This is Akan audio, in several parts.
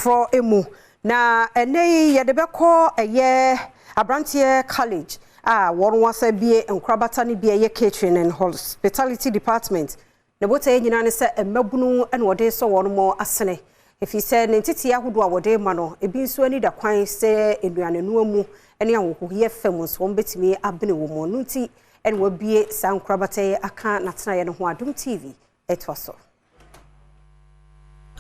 fro emu na ene ye de beko eye Abrantee College won wasa bie nkrabata ne bie ye Catering and Hospitality department ne bota nyina ne se emabunu ene wode so won mo asene efi se ne ntiti ahodo a wode ma no ebi nso ani da kwan se eduane no amu ene ahohoye fam so won betimi abene wo mo nti ene wabie sa nkrabata aka natena ye ne ho Adom TV etwaso.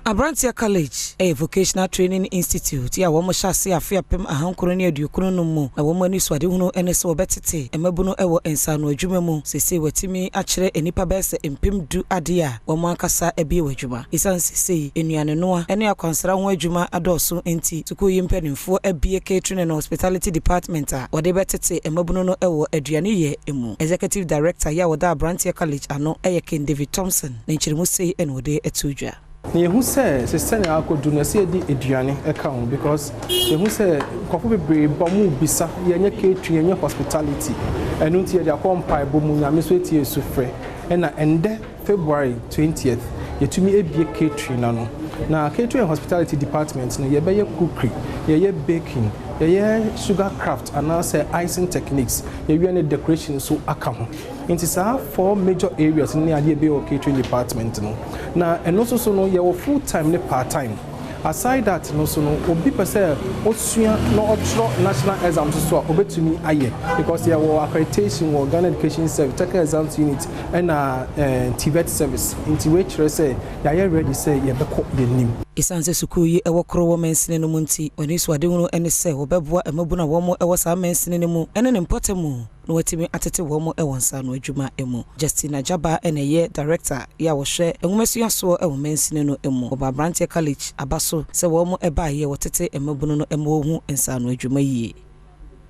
Abrantee College, a vocational training institute, ya womo shase afia pem ahankoro ne aduokunu no mu na womo ani swade hunu ene se obetete emabuno ewo ensano adwuma mu sese watimi akere enipa bese empem du ade a womo akasa ebie wadwuma isan sese enuane noa ene akwansra ho adwuma adoso enti tuko yimpanimfo ebie Catering and Hospitality department a wode betete emabuno no ewo aduane ye emu. Executive director ya woda Abrantee College ano eye Ken David Thompson na nchirimu sei ene wode etudwa. Who says sister could do not see the Adriani account because who say coffee bomu bisa yenye catering yenye hospitality and unti ya kompai bomu na misweti esufre and February 20th yetumi ebie catering nano na Catering and Hospitality department no yebeye cookery yeye baking yeye sugar craft and now say icing techniques yeye decoration so akaho it is 4 major areas in the Adom Catering department no na and also so no you full time ne part time aside that no so no obi pese osua no otro national exams so obetumi aye because there were accreditation or Ghana Education Service technical exams unit and TVET service into which say ya ready say ye beko ye nim isanse sukuu yi ewo kro wo mensene no munti oni swade hunu ene se obeboa emabuna wo mo ewo sa mensene ne mu ene ne mpotemu no watimi atete wo mo ewo nsa no adwuma emu. Justina Jaba ene ye director ya wo hwe enwumesu aso ewo mensene no emu oba Abrantee College abaso se wo mo eba ye wotete emabunu no emo hu nsa no adwuma yi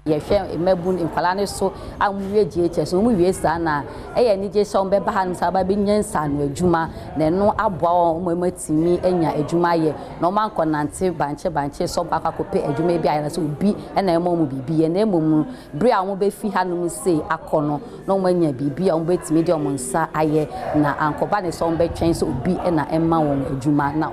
ye hwe emabun nkwala ne so amwe GHS mu wie sa na eye ni je so mbeba han sa ba be nyansa no adwuma na no aboa o matimi enya adwuma ye no man konante banche so ba kwakope adwuma bi ayana so obi na emo mu bibi ye na emo mu bre a mo be fi hanum sei akono no mo anya bibi a mo betimi de o nsa aye na ankoba ne so mbetwen so obi na emma won adwuma na